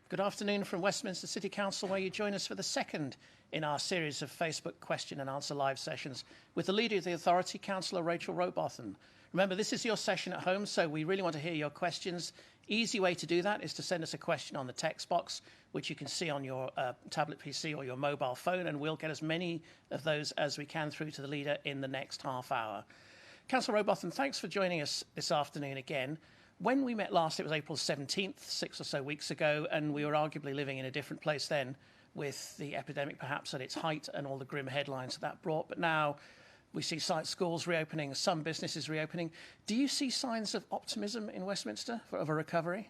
Good afternoon from Westminster City Council, where you join us for the second in our series of Facebook question and answer live sessions with the Leader of the Authority, Councillor Rachel Rowbotham. Remember, this is your session at home, so we really want to hear your questions. Easy way to do that is to send us a question on the text box, which you can see on your tablet PC or your mobile phone, and we'll get as many of those as we can through to the Leader in the next half hour. Councillor Rowbotham, thanks for joining us this afternoon again. When we met last, it was April 17th, 6 or so weeks ago, and we were arguably living in a different place then with the epidemic perhaps at its height and all the grim headlines that brought. But now we see schools reopening, some businesses reopening. Do you see signs of optimism in Westminster of a recovery?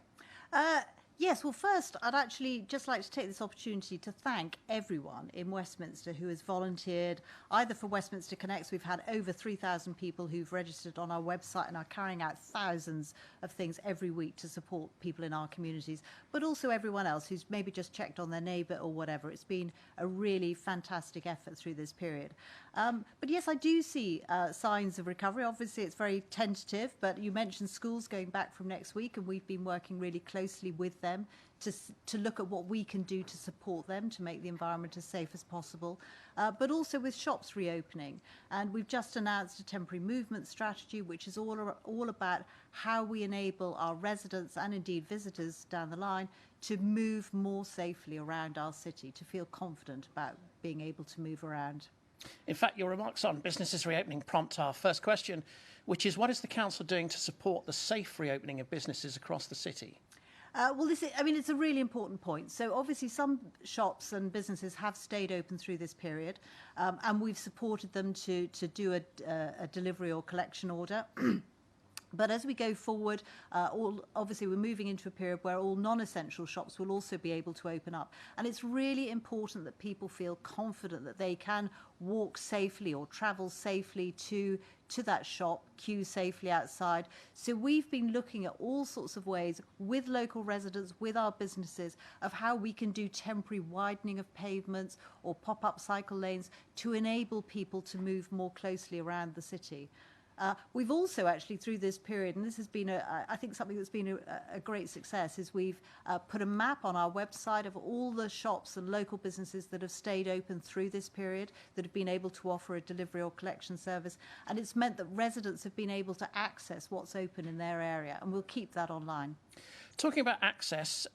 Yes, well, first, I'd actually just like to take this opportunity to thank everyone in Westminster who has volunteered, either for Westminster Connects. We've had over 3,000 people who've registered on our website and are carrying out thousands of things every week to support people in our communities, but also everyone else who's maybe just checked on their neighbour or whatever. It's been a really fantastic effort through this period. But yes, I do see signs of recovery. Obviously, it's very tentative, but you mentioned schools going back from next week, and we've been working really closely with them to look at what we can do to support them, to make the environment as safe as possible, but also with shops reopening. And we've just announced a temporary movement strategy, which is all about how we enable our residents and indeed visitors down the line to move more safely around our city, to feel confident about being able to move around. In fact, your remarks on businesses reopening prompt our first question, which is, what is the Council doing to support the safe reopening of businesses across the city? Well, it's a really important point. So obviously some shops and businesses have stayed open through this period, and we've supported them to do a delivery or collection order. But as we go forward, obviously we're moving into a period where all non-essential shops will also be able to open up. And it's really important that people feel confident that they can walk safely or travel safely to that shop, queue safely outside. So we've been looking at all sorts of ways with local residents, with our businesses, of how we can do temporary widening of pavements or pop-up cycle lanes to enable people to move more closely around the city. We've also actually, through this period, and this has been, I think, something that's been a great success, is we've put a map on our website of all the shops and local businesses that have stayed open through this period, that have been able to offer a delivery or collection service. And it's meant that residents have been able to access what's open in their area, and we'll keep that online. Talking about access,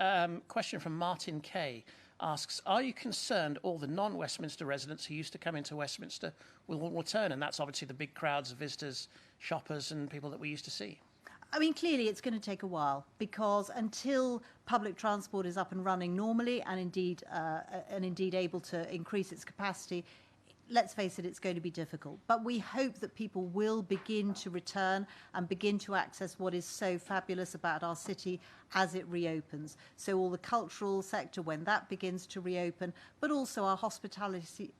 question from Martin Kay asks, are you concerned all the non-Westminster residents who used to come into Westminster will return? And that's obviously the big crowds of visitors, shoppers and people that we used to see. I mean, clearly it's going to take a while, because until public transport is up and running normally and indeed able to increase its capacity, let's face it, it's going to be difficult. But we hope that people will begin to return and begin to access what is so fabulous about our city as it reopens. So all the cultural sector, when that begins to reopen, but also our hospitality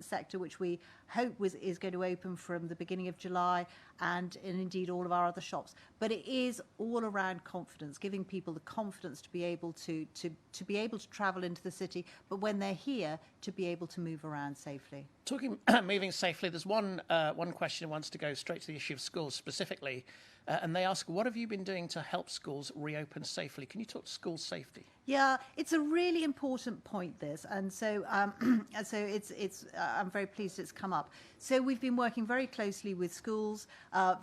sector, which we hope is going to open from the beginning of July, and indeed all of our other shops. But it is all around confidence, giving people the confidence to be able to be able to travel into the city, but when they're here, to be able to move around safely. Talking moving safely, there's one question that wants to go straight to the issue of schools specifically, and they ask, what have you been doing to help schools reopen safely? Can you talk to school safety? Yeah, it's a really important point, this, and so it's I'm very pleased it's come up. So we've been working very closely with schools.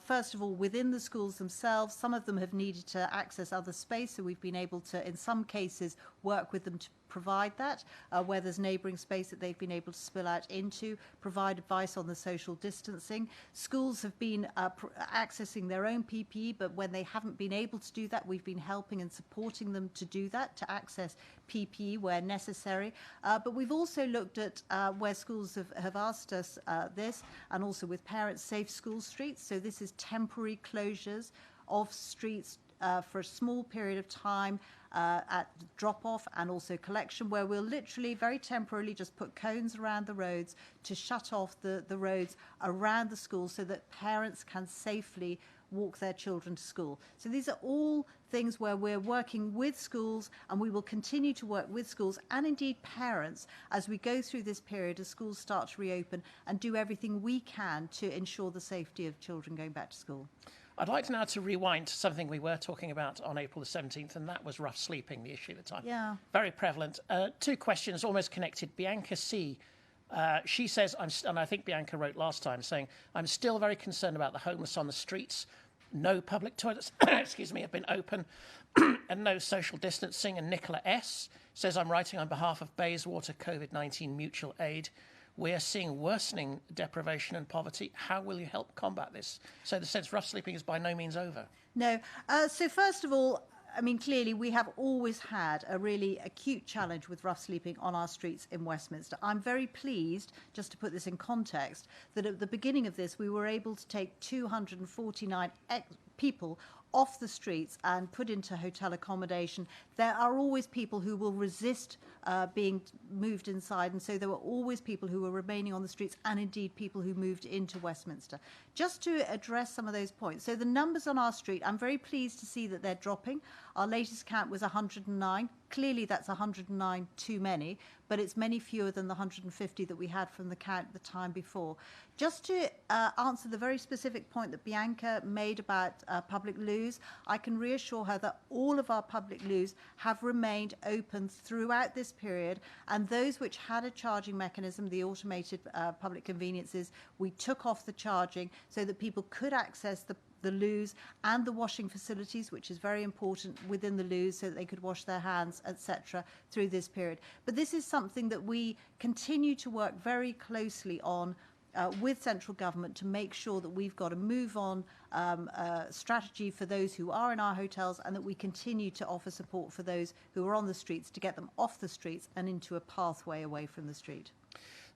First of all, within the schools themselves, some of them have needed to access other space, so we've been able to, in some cases, work with them to provide that, where there's neighbouring space that they've been able to spill out into, provide advice on the social distancing. Schools have been accessing their own PPE, but when they haven't been able to do that, we've been helping and supporting them to do that, to access PPE where necessary. But we've also looked at where schools have asked us this, and also with parents, safe school streets. So this is temporary closures of streets for a small period of time at drop-off and also collection, where we'll literally very temporarily just put cones around the roads to shut off the roads around the school so that parents can safely walk their children to school. So these are all things where we're working with schools, and we will continue to work with schools and indeed parents as we go through this period as schools start to reopen, and do everything we can to ensure the safety of children going back to school. I'd like now to rewind to something we were talking about on April the 17th, and that was rough sleeping, the issue at the time. Yeah. Very prevalent. Two questions, almost connected. Bianca C. She says, and I think Bianca wrote last time, saying, I'm still very concerned about the homeless on the streets. No public toilets, excuse me, have been open, and no social distancing. And Nicola S. says, I'm writing on behalf of Bayswater COVID-19 Mutual Aid. We are seeing worsening deprivation and poverty. How will you help combat this? So the sense rough sleeping is by no means over. No. So first of all, I mean, clearly we have always had a really acute challenge with rough sleeping on our streets in Westminster. I'm very pleased, just to put this in context, that at the beginning of this we were able to take 249 people off the streets and put into hotel accommodation. There are always people who will resist being moved inside, and so there were always people who were remaining on the streets, and indeed people who moved into Westminster. Just to address some of those points, so the numbers on our street, I'm very pleased to see that they're dropping. Our latest count was 109. Clearly that's 109 too many, but it's many fewer than the 150 that we had from the count the time before. Just to answer the very specific point that Bianca made about public loos, I can reassure her that all of our public loos have remained open throughout this period, and those which had a charging mechanism, the automated public conveniences, we took off the charging so that people could access the loos and the washing facilities, which is very important within the loos, so that they could wash their hands, etc., through this period. But this is something that we continue to work very closely on with central government to make sure that we've got a move-on strategy for those who are in our hotels, and that we continue to offer support for those who are on the streets to get them off the streets and into a pathway away from the street.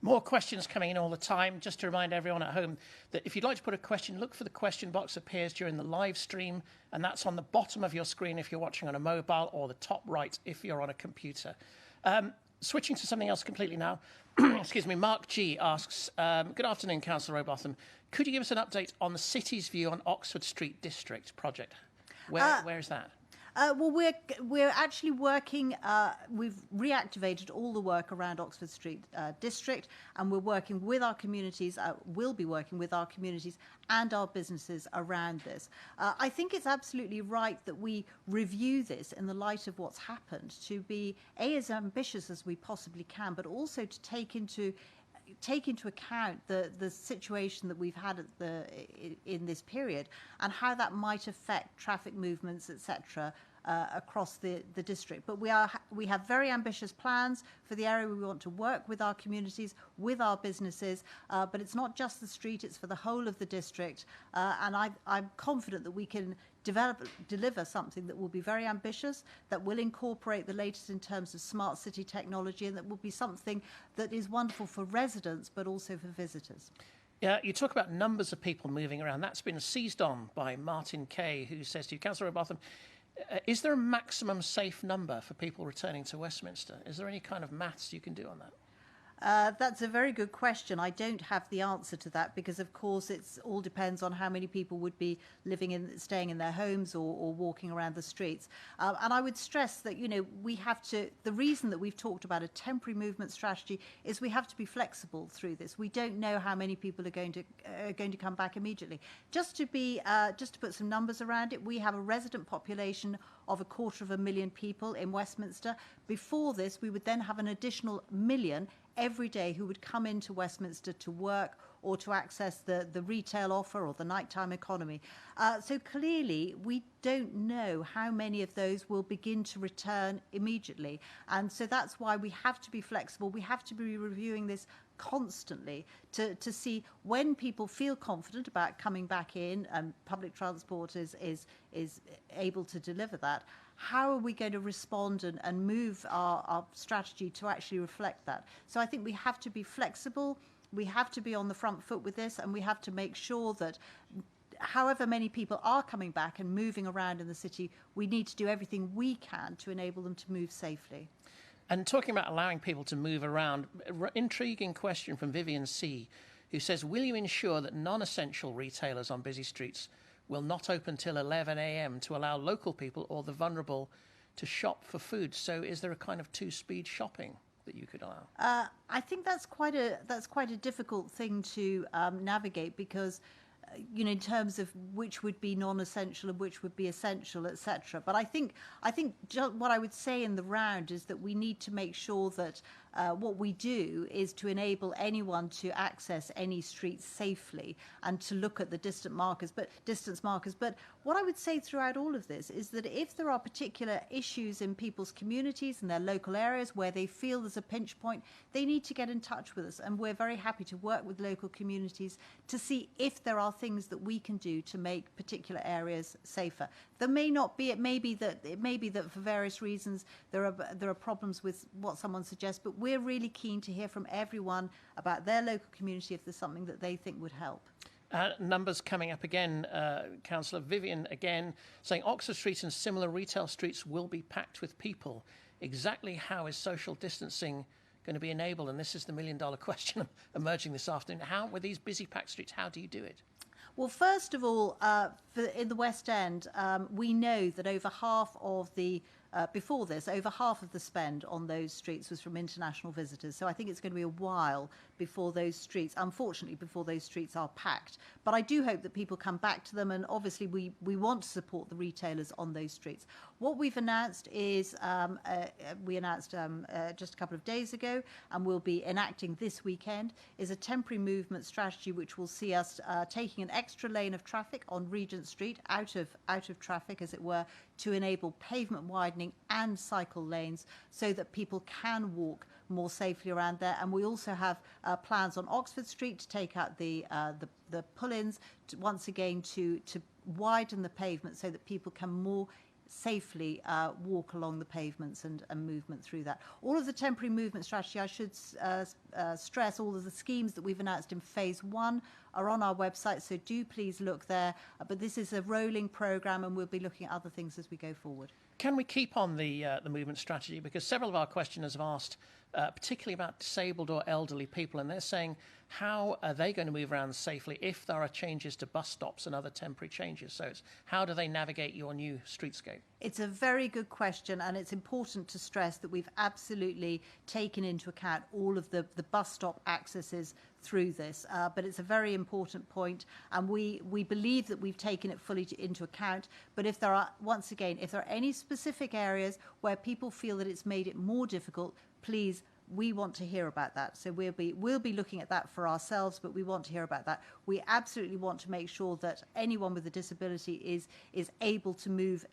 More questions coming in all the time. Just to remind everyone at home that if you'd like to put a question, look for the question box that appears during the live stream, and that's on the bottom of your screen if you're watching on a mobile, or the top right if you're on a computer. Switching to something else completely now. Excuse me, Mark G asks, good afternoon, Councillor Robotham. Could you give us an update on the city's view on Oxford Street District project? Where is that? Well, we're actually working. We've reactivated all the work around Oxford Street District, and we're working with our communities. We'll be working with our communities and our businesses around this. I think it's absolutely right that we review this in the light of what's happened, to be as ambitious as we possibly can, but also to take into account the situation that we've had in this period, and how that might affect traffic movements, etc., across the district. But we have very ambitious plans for the area. We want to work with our communities, with our businesses, but it's not just the street, it's for the whole of the district, and I'm confident that we can deliver something that will be very ambitious, that will incorporate the latest in terms of smart city technology, and that will be something that is wonderful for residents but also for visitors. Yeah, you talk about numbers of people moving around. That's been seized on by Martin Kay, who says to you, Councillor Robotham, is there a maximum safe number for people returning to Westminster? Is there any kind of maths you can do on that? That's a very good question. I don't have the answer to that, because of course it all depends on how many people would be staying in their homes or walking around the streets. And I would stress that, the reason that we've talked about a temporary movement strategy is we have to be flexible through this. We don't know how many people are going to come back immediately. Just to put some numbers around it, we have a resident population of 250,000 people in Westminster. Before this, we would then have an additional 1 million every day who would come into Westminster to work or to access the retail offer or the nighttime economy. So clearly, we don't know how many of those will begin to return immediately. And so that's why we have to be flexible. We have to be reviewing this constantly to see when people feel confident about coming back in, and public transport is able to deliver that. How are we going to respond and move our strategy to actually reflect that? So I think we have to be flexible, we have to be on the front foot with this, and we have to make sure that however many people are coming back and moving around in the city, we need to do everything we can to enable them to move safely. And talking about allowing people to move around, intriguing question from Vivian C, who says, will you ensure that non-essential retailers on busy streets will not open till 11 a.m. to allow local people or the vulnerable to shop for food? So is there a kind of two-speed shopping that you could allow? I think that's quite a difficult thing to navigate, because in terms of which would be non-essential and which would be essential, etc. But I think what I would say in the round is that we need to make sure that what we do is to enable anyone to access any street safely and to look at the distance markers. But what I would say throughout all of this is that if there are particular issues in people's communities and their local areas where they feel there's a pinch point, they need to get in touch with us, and we're very happy to work with local communities to see if there are things that we can do to make particular areas safer. There may not be. It may be that for various reasons there are problems with what someone suggests, but we're really keen to hear from everyone about their local community if there's something that they think would help. Numbers coming up again. Councillor Vivian again saying Oxford Street and similar retail streets will be packed with people. Exactly how is social distancing going to be enabled? And this is the million-dollar question emerging this afternoon. How, with these busy packed streets, how do you do it? Well, first of all, in the West End, we know that over half of the over half of the spend on those streets was from international visitors. So I think it's going to be a while before those streets, unfortunately, before those streets are packed. But I do hope that people come back to them, and obviously we want to support the retailers on those streets. What we've announced is, just a couple of days ago, and we'll be enacting this weekend, is a temporary movement strategy which will see us taking an extra lane of traffic on Regent Street out of traffic, as it were, to enable pavement widening and cycle lanes so that people can walk more safely around there. And we also have plans on Oxford Street to take out the pull-ins, once again to widen the pavement so that people can more safely walk along the pavements and movement through that. All of the temporary movement strategy, I should stress, all of the schemes that we've announced in phase 1 are on our website, so do please look there. But this is a rolling programme, and we'll be looking at other things as we go forward. Can we keep on the movement strategy? Because several of our questioners have asked, particularly about disabled or elderly people, and they're saying, how are they going to move around safely if there are changes to bus stops and other temporary changes? So it's how do they navigate your new streetscape? It's a very good question, and it's important to stress that we've absolutely taken into account all of the bus stop accesses through this. But it's a very important point, and we believe that we've taken it fully into account. But if there are, once again, if there are any specific areas where people feel that it's made it more difficult, please, we want to hear about that. So we'll be looking at that for ourselves, but we want to hear about that. We absolutely want to make sure that anyone with a disability is able to move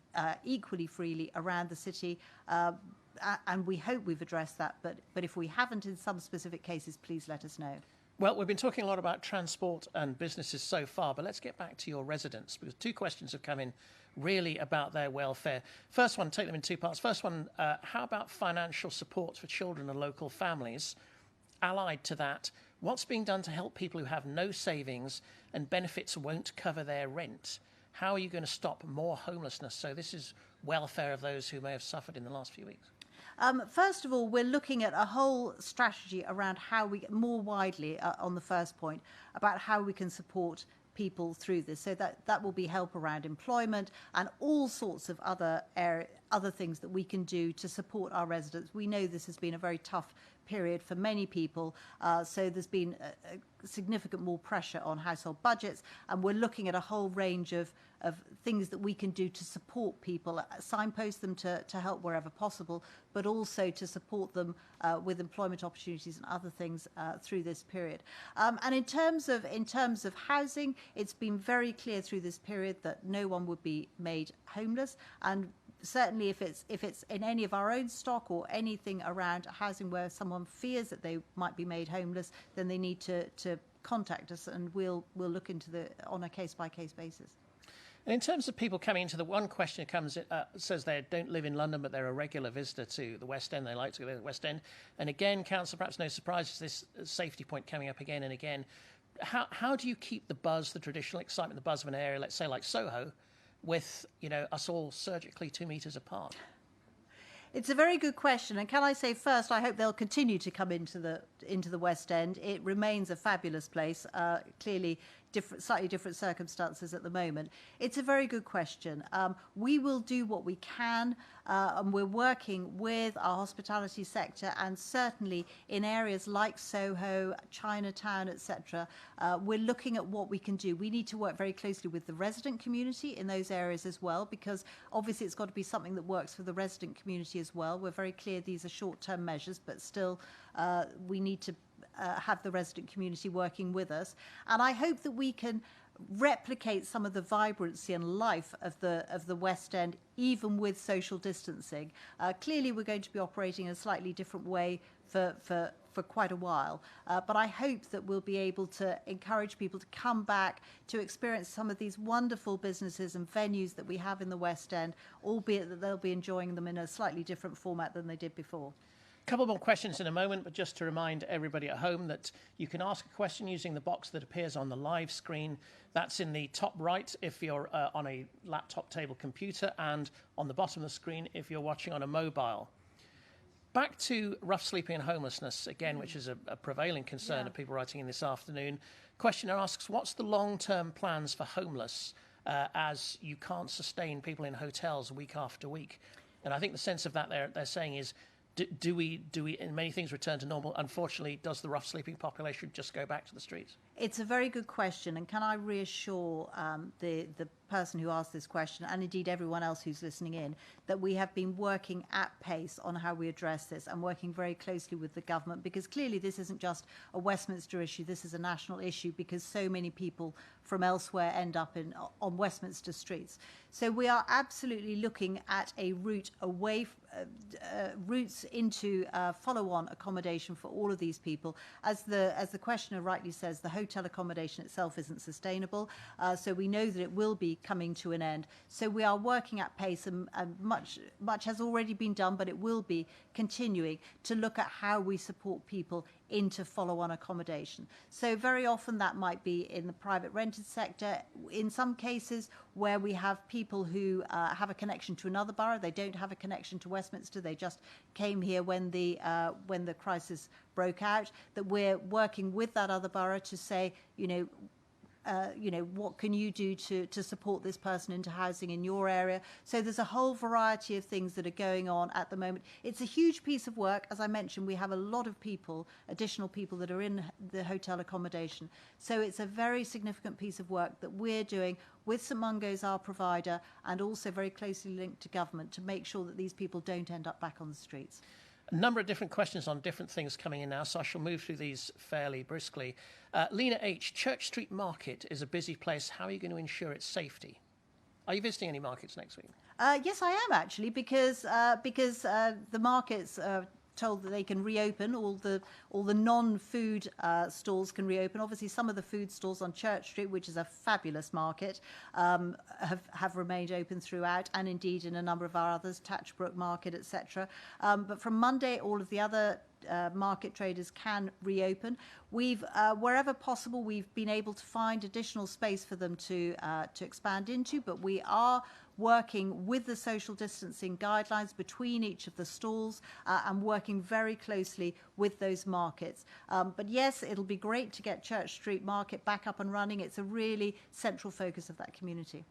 equally freely around the city, and we hope we've addressed that. But if we haven't in some specific cases, please let us know. Well, we've been talking a lot about transport and businesses so far, but let's get back to your residents, because 2 questions have come in really about their welfare. First one, take them in 2 parts. First one, how about financial support for children and local families? Allied to that, what's being done to help people who have no savings and benefits won't cover their rent? How are you going to stop more homelessness? So this is welfare of those who may have suffered in the last few weeks. First of all, we're looking at a whole strategy around how we, more widely on the first point, about how we can support people through this. So that will be help around employment and all sorts of other things that we can do to support our residents. We know this has been a very tough period for many people, so there's been significant more pressure on household budgets, and we're looking at a whole range of things that we can do to support people, signpost them to help wherever possible, but also to support them with employment opportunities and other things through this period. And in terms of housing, it's been very clear through this period that no one would be made homeless, and certainly if it's in any of our own stock or anything around housing where someone fears that they might be made homeless, then they need to contact us, and we'll look into on a case-by-case basis. And in terms of people coming into the one question comes says they don't live in London, but they're a regular visitor to the West End. They like to go to the West End. And again, Councillor, perhaps no surprise, this safety point coming up again and again. How do you keep the buzz, the traditional excitement, the buzz of an area, let's say like Soho, with us all surgically 2 metres apart? It's a very good question, and can I say first, I hope they'll continue to come into the West End. It remains a fabulous place. Clearly, slightly different circumstances at the moment. It's a very good question. We will do what we can, and we're working with our hospitality sector, and certainly in areas like Soho, Chinatown, etc. We're looking at what we can do. We need to work very closely with the resident community in those areas as well, because obviously it's got to be something that works for the resident community as well. We're very clear these are short-term measures, but still we need to have the resident community working with us. And I hope that we can replicate some of the vibrancy and life of the West End, even with social distancing. Clearly, we're going to be operating in a slightly different way for quite a while. But I hope that we'll be able to encourage people to come back to experience some of these wonderful businesses and venues that we have in the West End, albeit that they'll be enjoying them in a slightly different format than they did before. A couple more questions in a moment, but just to remind everybody at home that you can ask a question using the box that appears on the live screen. That's in the top right if you're on a laptop table computer, and on the bottom of the screen if you're watching on a mobile. Back to rough sleeping and homelessness, again, which is a prevailing concern of people writing in this afternoon. Questioner asks, what's the long-term plans for homeless as you can't sustain people in hotels week after week? And I think the sense of that they're saying is, do we, in many things, return to normal? Unfortunately, does the rough sleeping population just go back to the streets? It's a very good question, and can I reassure the person who asked this question, and indeed everyone else who's listening in, that we have been working at pace on how we address this, and working very closely with the government, because clearly this isn't just a Westminster issue, this is a national issue, because so many people from elsewhere end up on Westminster streets. So we are absolutely looking at a route away, routes into follow-on accommodation for all of these people. As the questioner rightly says, the hotel accommodation itself isn't sustainable, so we know that it will be coming to an end. So we are working at pace, and much has already been done, but it will be continuing to look at how we support people into follow-on accommodation. So very often that might be in the private rented sector. In some cases where we have people who have a connection to another borough, they don't have a connection to Westminster, they just came here when the crisis broke out, that we're working with that other borough to say, what can you do to support this person into housing in your area? So there's a whole variety of things that are going on at the moment. It's a huge piece of work. As I mentioned, we have a lot of people, additional people that are in the hotel accommodation. So it's a very significant piece of work that we're doing with St Mungo's, our provider, and also very closely linked to government to make sure that these people don't end up back on the streets. A number of different questions on different things coming in now, so I shall move through these fairly briskly. Lena H., Church Street Market is a busy place. How are you going to ensure its safety? Are you visiting any markets next week? Yes, I am actually, because the markets told that they can reopen. All the non-food stalls can reopen. Obviously, some of the food stalls on Church Street, which is a fabulous market, have remained open throughout, and indeed in a number of our others, Tatchbrook Market, etc. But from Monday, all of the other market traders can reopen. We've, wherever possible, we've been able to find additional space for them to expand into, but we are working with the social distancing guidelines between each of the stalls and working very closely with those markets. But yes, it'll be great to get Church Street Market back up and running. It's a really central focus of that community.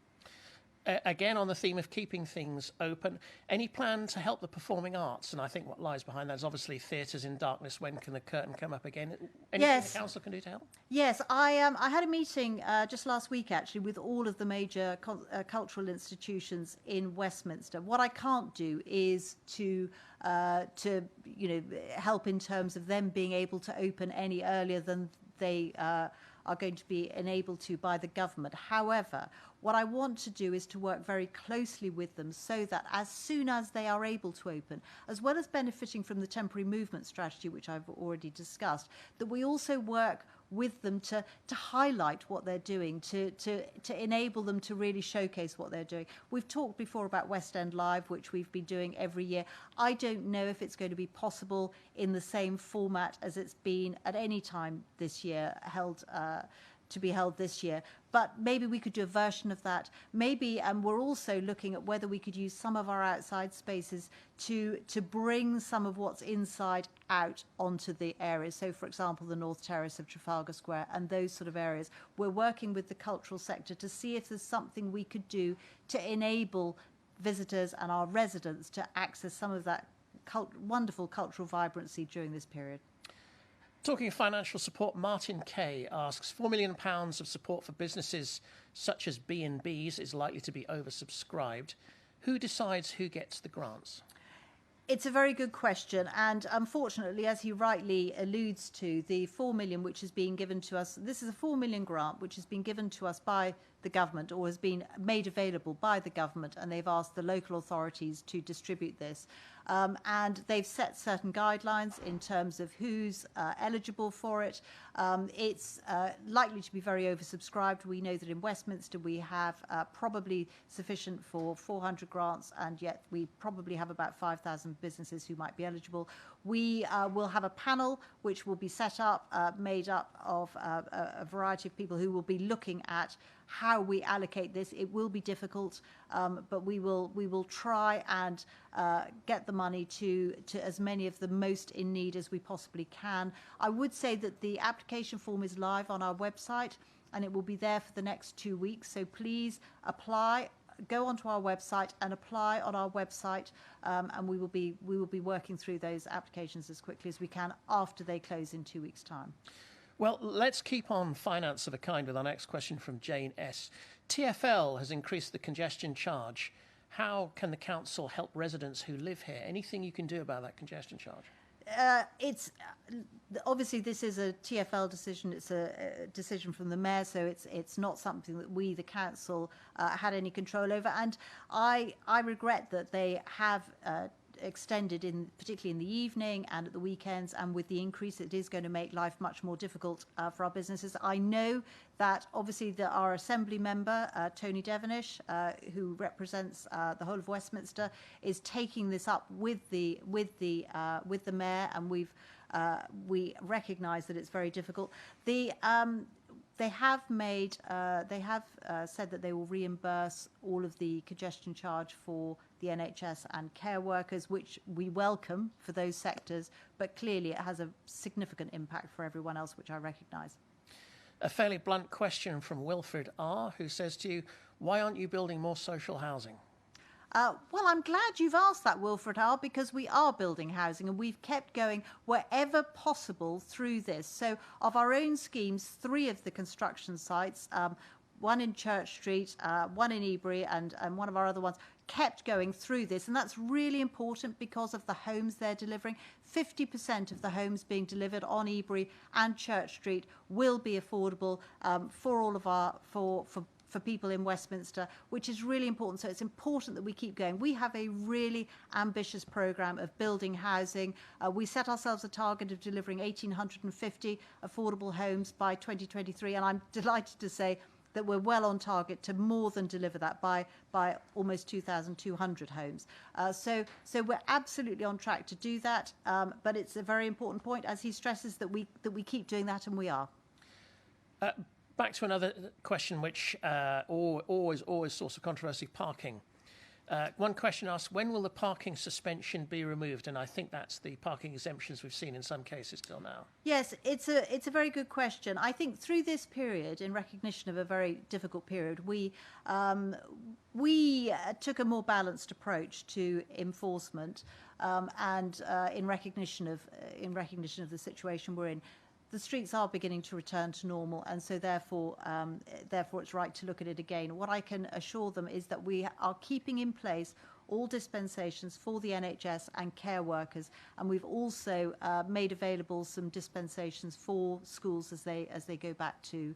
Again, on the theme of keeping things open, any plan to help the performing arts? And I think what lies behind that is obviously theatres in darkness. When can the curtain come up again? Anything the council can do to help? Yes, I had a meeting just last week actually with all of the major cultural institutions in Westminster. What I can't do is to help in terms of them being able to open any earlier than they are going to be enabled to by the government. However, what I want to do is to work very closely with them so that as soon as they are able to open, as well as benefiting from the temporary movement strategy, which I've already discussed, that we also work with them to highlight what they're doing, to enable them to really showcase what they're doing. We've talked before about West End Live, which we've been doing every year. I don't know if it's going to be possible in the same format as it's been at any time this year, held to be held this year, but maybe we could do a version of that. Maybe, and we're also looking at whether we could use some of our outside spaces to bring some of what's inside out onto the areas. So, for example, the North Terrace of Trafalgar Square and those sort of areas. We're working with the cultural sector to see if there's something we could do to enable visitors and our residents to access some of that wonderful cultural vibrancy during this period. Talking of financial support, Martin Kay asks, £4 million of support for businesses such as B&Bs is likely to be oversubscribed. Who decides who gets the grants? It's a very good question, and unfortunately, as he rightly alludes to, the 4 million which is being given to us, this is a 4 million grant which has been given to us by the government, or has been made available by the government, and they've asked the local authorities to distribute this. And they've set certain guidelines in terms of who's eligible for it. It's likely to be very oversubscribed. We know that in Westminster we have probably sufficient for 400 grants, and yet we probably have about 5,000 businesses who might be eligible. We will have a panel which will be set up, made up of a variety of people who will be looking at how we allocate this. It will be difficult, but we will try and get the money to as many of the most in need as we possibly can. I would say that the application form is live on our website, and it will be there for the next 2 weeks. So please apply. Go onto our website and apply on our website, and we will be working through those applications as quickly as we can after they close in 2 weeks' time. Well, let's keep on finance of a kind with our next question from Jane S. TfL has increased the congestion charge. How can the council help residents who live here? Anything you can do about that congestion charge? It's obviously, this is a TfL decision. It's a decision from the mayor, so it's not something that we, the council, had any control over. And I regret that they have extended, particularly in the evening and at the weekends, and with the increase, it is going to make life much more difficult for our businesses. I know that obviously our Assembly member, Tony Devonish, who represents the whole of Westminster, is taking this up with the mayor, and we recognise that it's very difficult. They have said that they will reimburse all of the congestion charge for the NHS and care workers, which we welcome for those sectors, but clearly it has a significant impact for everyone else, which I recognise. A fairly blunt question from Wilfred R., who says to you, why aren't you building more social housing? Well, I'm glad you've asked that, Wilfred R., because we are building housing, and we've kept going wherever possible through this. So of our own schemes, 3 of the construction sites, one in Church Street, one in Ebury, and one of our other ones, kept going through this. And that's really important because of the homes they're delivering. 50% of the homes being delivered on Ebury and Church Street will be affordable for all of our, for people in Westminster, which is really important. So it's important that we keep going. We have a really ambitious programme of building housing. We set ourselves a target of delivering 1,850 affordable homes by 2023, and I'm delighted to say that we're well on target to more than deliver that by almost 2,200 homes. So we're absolutely on track to do that, but it's a very important point, as he stresses, that we keep doing that, and we are. Back to another question, which always source of controversy: parking. One question asks, when will the parking suspension be removed? And I think that's the parking exemptions we've seen in some cases till now. Yes, it's a very good question. I think through this period, in recognition of a very difficult period, we took a more balanced approach to enforcement, and in recognition of the situation we're in. The streets are beginning to return to normal, and so therefore it's right to look at it again. What I can assure them is that we are keeping in place all dispensations for the NHS and care workers, and we've also made available some dispensations for schools as they go back to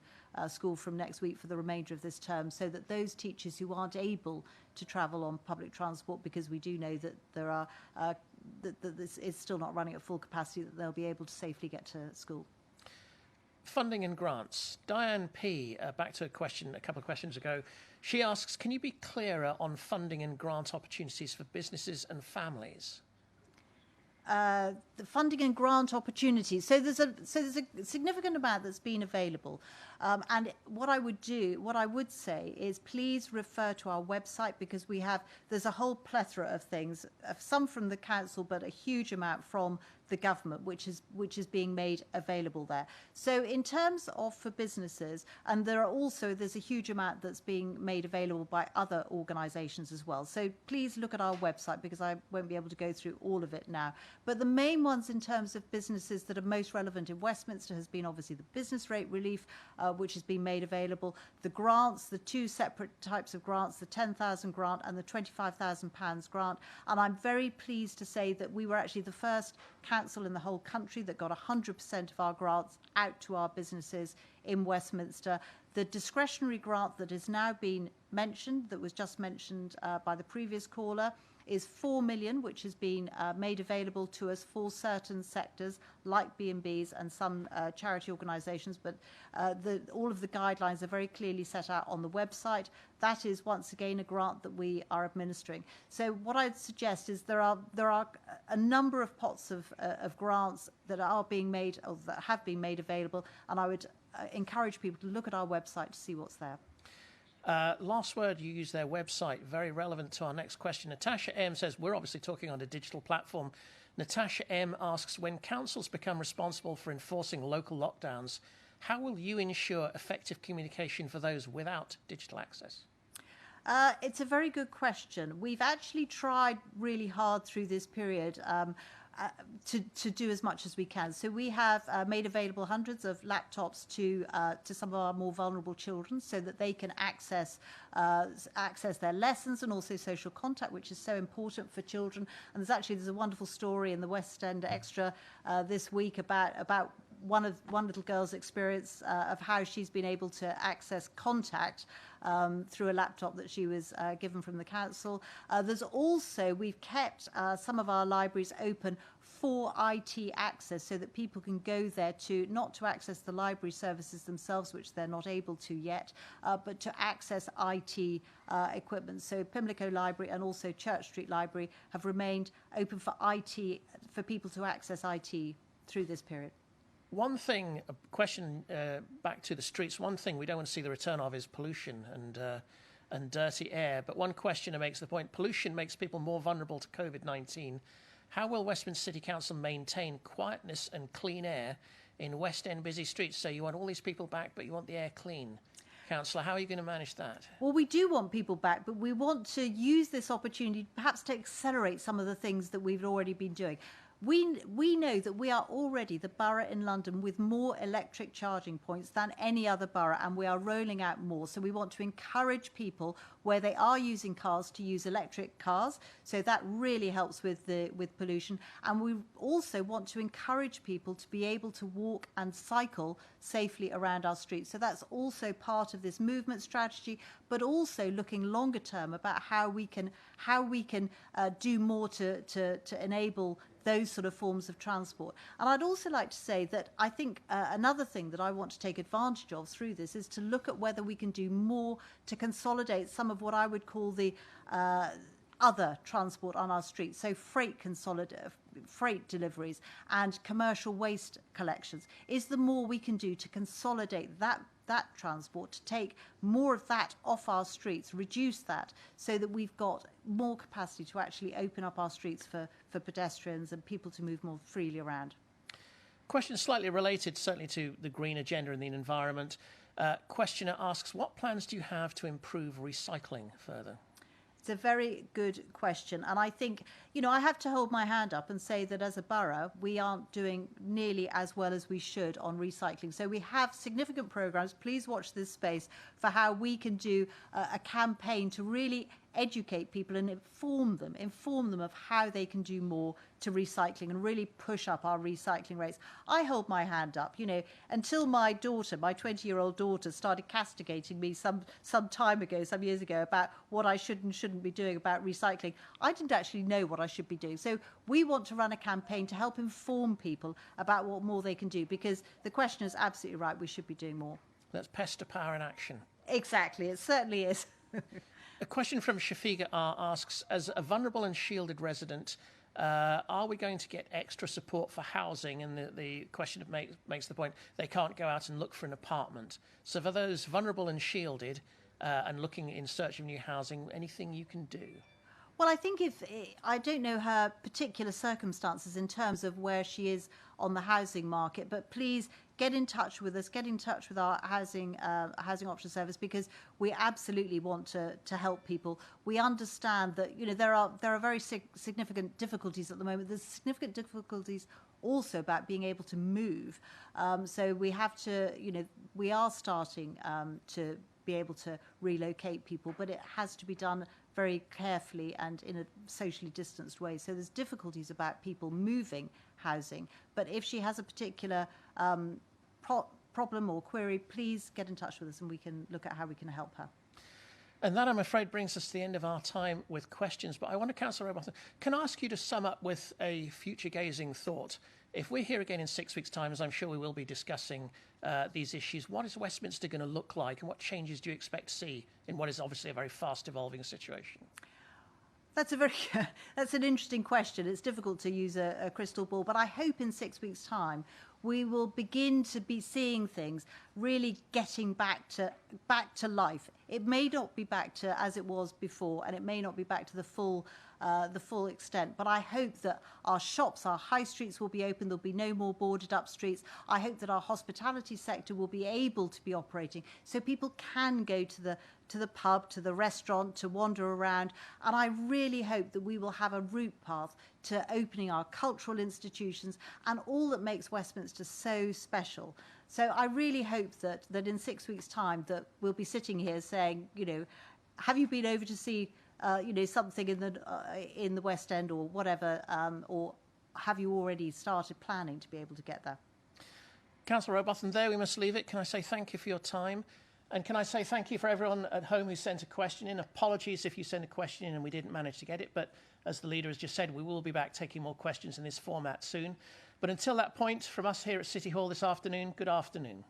school from next week for the remainder of this term, so that those teachers who aren't able to travel on public transport, because we do know that there are that this is still not running at full capacity, that they'll be able to safely get to school. Funding and grants. Diane P., back to a couple of questions ago. She asks, can you be clearer on funding and grant opportunities for businesses and families? The funding and grant opportunities. So there's a significant amount that's been available. And what I would say is please refer to our website, because there's a whole plethora of things, some from the council, but a huge amount from the government, which is being made available there. So in terms of for businesses, and there's a huge amount that's being made available by other organisations as well. So please look at our website, because I won't be able to go through all of it now. But the main ones in terms of businesses that are most relevant in Westminster has been obviously the business rate relief, which has been made available, the grants, the two separate types of grants, the 10,000 grant and the £25,000 grant. And I'm very pleased to say that we were actually the first council in the whole country that got 100% of our grants out to our businesses in Westminster. The discretionary grant that has now been mentioned, that was just mentioned by the previous caller, is 4 million, which has been made available to us for certain sectors like B&Bs and some charity organisations, but all of the guidelines are very clearly set out on the website. That is once again a grant that we are administering. So what I'd suggest is there are a number of pots of grants that are being made, or that have been made available, and I would encourage people to look at our website to see what's there. Last word, you use their website, very relevant to our next question. Natasha M says, we're obviously talking on a digital platform. Natasha M asks, when councils become responsible for enforcing local lockdowns, how will you ensure effective communication for those without digital access? It's a very good question. We've actually tried really hard through this period to do as much as we can. So we have made available hundreds of laptops to some of our more vulnerable children, so that they can access their lessons and also social contact, which is so important for children. And there's a wonderful story in the West End Extra this week about one little girl's experience of how she's been able to access contact through a laptop that she was given from the council. We've kept some of our libraries open for IT access, so that people can go there not to access the library services themselves, which they're not able to yet, but to access IT equipment. So Pimlico Library and also Church Street Library have remained open for people to access IT through this period. One thing, a question back to the streets, one thing we don't want to see the return of is pollution and dirty air. But one questioner makes the point, pollution makes people more vulnerable to COVID-19. How will Westminster City Council maintain quietness and clean air in West End busy streets? So you want all these people back, but you want the air clean. Councillor, how are you going to manage that? Well, we do want people back, but we want to use this opportunity perhaps to accelerate some of the things that we've already been doing. We know that we are already the borough in London with more electric charging points than any other borough, and we are rolling out more. So we want to encourage people where they are using cars to use electric cars. So that really helps with pollution. And we also want to encourage people to be able to walk and cycle safely around our streets. So that's also part of this movement strategy, but also looking longer term about how we can do more to enable those sort of forms of transport. And I'd also like to say that I think another thing that I want to take advantage of through this is to look at whether we can do more to consolidate some of what I would call the other transport on our streets, so freight deliveries and commercial waste collections. Is there more we can do to consolidate that transport, to take more of that off our streets, reduce that, so that we've got more capacity to actually open up our streets for pedestrians and people to move more freely around? Question slightly related, certainly, to the green agenda and the environment. Questioner asks, what plans do you have to improve recycling further? It's a very good question. And I think, I have to hold my hand up and say that as a borough, we aren't doing nearly as well as we should on recycling. So we have significant programmes. Please watch this space for how we can do a campaign to really educate people and inform them of how they can do more to recycling and really push up our recycling rates. I hold my hand up, until my daughter, my 20-year-old daughter, started castigating me some years ago, about what I should and shouldn't be doing about recycling. I didn't actually know what I should be doing. So we want to run a campaign to help inform people about what more they can do, because the question is absolutely right, we should be doing more. That's pest to power in action. Exactly, it certainly is. A question from Shafiqa R asks, as a vulnerable and shielded resident, Are we going to get extra support for housing? And the question makes the point they can't go out and look for an apartment. So for those vulnerable and shielded and looking in search of new housing, anything you can do? Well, I think I don't know her particular circumstances in terms of where she is on the housing market, but please get in touch with us, get in touch with our housing option service, because we absolutely want to help people. We understand that there are very significant difficulties at the moment. There's significant difficulties also about being able to move. So we have to, we are starting to be able to relocate people, but it has to be done very carefully and in a socially distanced way. So there's difficulties about people moving housing. But if she has a particular problem or query, please get in touch with us and we can look at how we can help her. And that, I'm afraid, brings us to the end of our time with questions. But I wonder, Councillor Robotham, can I ask you to sum up with a future-gazing thought? If we're here again in 6 weeks' time, as I'm sure we will be discussing these issues, what is Westminster going to look like, and what changes do you expect to see in what is obviously a very fast-evolving situation? That's an interesting question. It's difficult to use a crystal ball, but I hope in 6 weeks' time we will begin to be seeing things really getting back to life. It may not be back to as it was before, and it may not be back to the full extent, but I hope that our shops, our high streets will be open. There'll be no more boarded up streets. I hope that our hospitality sector will be able to be operating so people can go to the pub, to the restaurant, to wander around. And I really hope that we will have a route path to opening our cultural institutions and all that makes Westminster so special. So I really hope that in 6 weeks' time that we'll be sitting here saying, have you been over to see something in the West End or whatever, or have you already started planning to be able to get there? Councillor Robotham, there we must leave it. Can I say thank you for your time? And can I say thank you for everyone at home who sent a question in? Apologies if you sent a question in and we didn't manage to get it, but as the leader has just said, we will be back taking more questions in this format soon. But until that point, from us here at City Hall this afternoon, good afternoon.